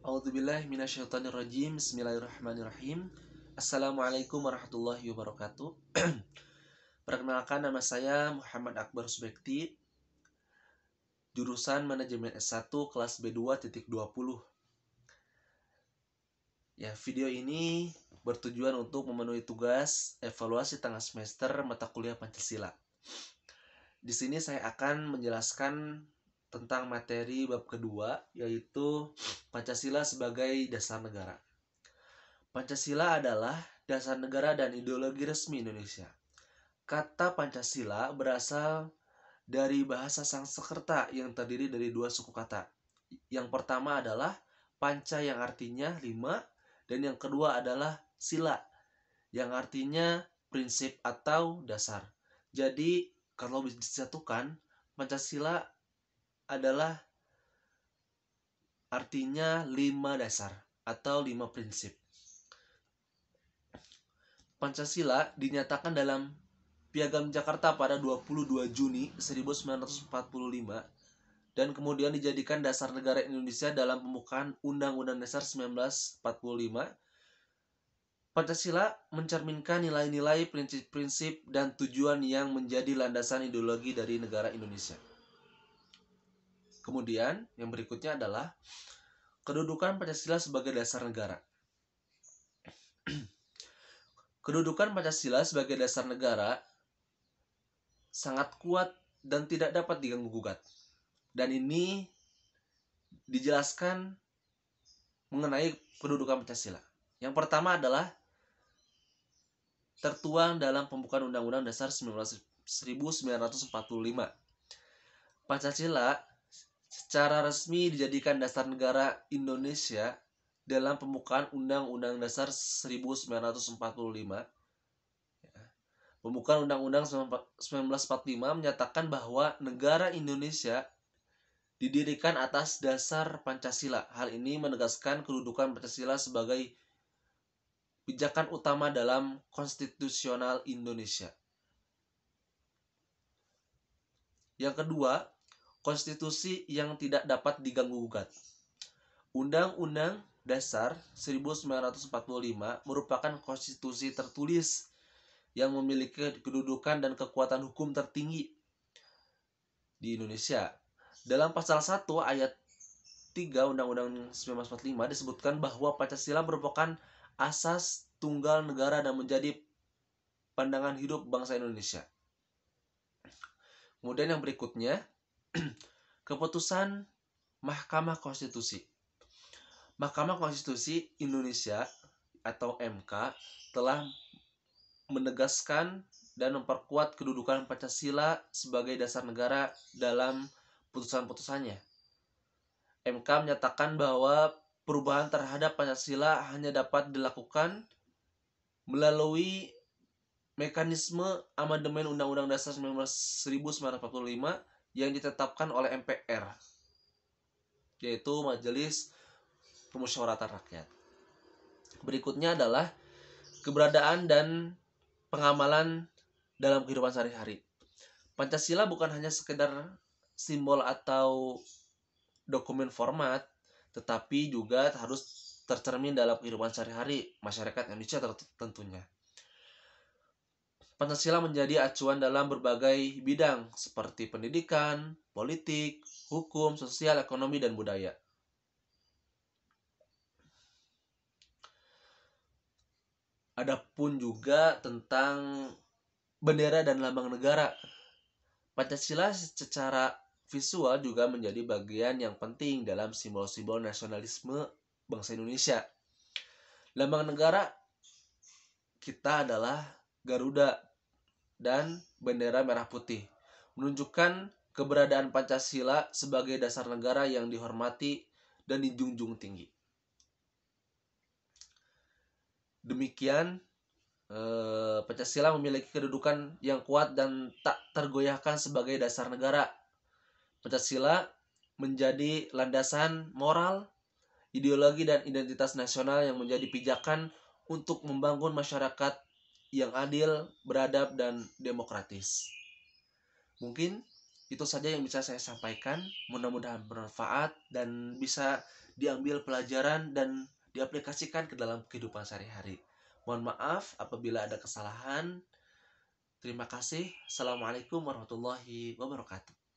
A'udzubillahi minasyaitonirrajim. Bismillahirrahmanirrahim. Assalamualaikum warahmatullahi wabarakatuh. Perkenalkan, nama saya Muhammad Akbar Subekti, jurusan Manajemen S1 kelas B2.20. Ya, video ini bertujuan untuk memenuhi tugas evaluasi tengah semester mata kuliah Pancasila. Di sini saya akan menjelaskan tentang materi bab kedua, yaitu Pancasila sebagai dasar negara. Pancasila adalah dasar negara dan ideologi resmi Indonesia. Kata Pancasila berasal dari bahasa Sanskerta yang terdiri dari dua suku kata. Yang pertama adalah panca yang artinya 5, dan yang kedua adalah sila yang artinya prinsip atau dasar. Jadi kalau bisa disatukan, Pancasila adalah artinya 5 dasar atau 5 prinsip. Pancasila dinyatakan dalam Piagam Jakarta pada 22 Juni 1945 dan kemudian dijadikan dasar negara Indonesia dalam pembukaan Undang-Undang Dasar 1945. Pancasila mencerminkan nilai-nilai, prinsip-prinsip, dan tujuan yang menjadi landasan ideologi dari negara Indonesia. Kemudian yang berikutnya adalah kedudukan Pancasila sebagai dasar negara. Kedudukan Pancasila sebagai dasar negara sangat kuat dan tidak dapat diganggu-gugat. Dan ini dijelaskan mengenai kedudukan Pancasila. Yang pertama adalah tertuang dalam pembukaan Undang-Undang Dasar 1945. Pancasila secara resmi dijadikan dasar negara Indonesia dalam pembukaan Undang-Undang Dasar 1945. Pembukaan Undang-Undang 1945 menyatakan bahwa negara Indonesia didirikan atas dasar Pancasila. Hal ini menegaskan kedudukan Pancasila sebagai pijakan utama dalam konstitusional Indonesia. Yang kedua, konstitusi yang tidak dapat diganggu-gugat. Undang-Undang Dasar 1945 merupakan konstitusi tertulis yang memiliki kedudukan dan kekuatan hukum tertinggi di Indonesia. Dalam pasal 1 ayat 3 Undang-Undang 1945 disebutkan bahwa Pancasila merupakan asas tunggal negara dan menjadi pandangan hidup bangsa Indonesia. Kemudian yang berikutnya, keputusan Mahkamah Konstitusi. Mahkamah Konstitusi Indonesia atau MK telah menegaskan dan memperkuat kedudukan Pancasila sebagai dasar negara dalam putusan-putusannya. MK menyatakan bahwa perubahan terhadap Pancasila hanya dapat dilakukan melalui mekanisme amandemen Undang-Undang Dasar 1945 yang ditetapkan oleh MPR, yaitu Majelis Permusyawaratan Rakyat. Berikutnya adalah keberadaan dan pengamalan dalam kehidupan sehari-hari. Pancasila bukan hanya sekedar simbol atau dokumen format, tetapi juga harus tercermin dalam kehidupan sehari-hari masyarakat Indonesia tentunya. Pancasila menjadi acuan dalam berbagai bidang seperti pendidikan, politik, hukum, sosial, ekonomi, dan budaya. Adapun juga tentang bendera dan lambang negara. Pancasila secara visual juga menjadi bagian yang penting dalam simbol-simbol nasionalisme bangsa Indonesia. Lambang negara kita adalah Garuda dan bendera merah putih, menunjukkan keberadaan Pancasila sebagai dasar negara yang dihormati dan dijunjung tinggi. Demikian, Pancasila memiliki kedudukan yang kuat dan tak tergoyahkan sebagai dasar negara. Pancasila menjadi landasan moral, ideologi, dan identitas nasional yang menjadi pijakan untuk membangun masyarakat yang adil, beradab, dan demokratis. Mungkin itu saja yang bisa saya sampaikan. Mudah-mudahan bermanfaat dan bisa diambil pelajaran dan diaplikasikan ke dalam kehidupan sehari-hari. Mohon maaf apabila ada kesalahan. Terima kasih. Assalamualaikum warahmatullahi wabarakatuh.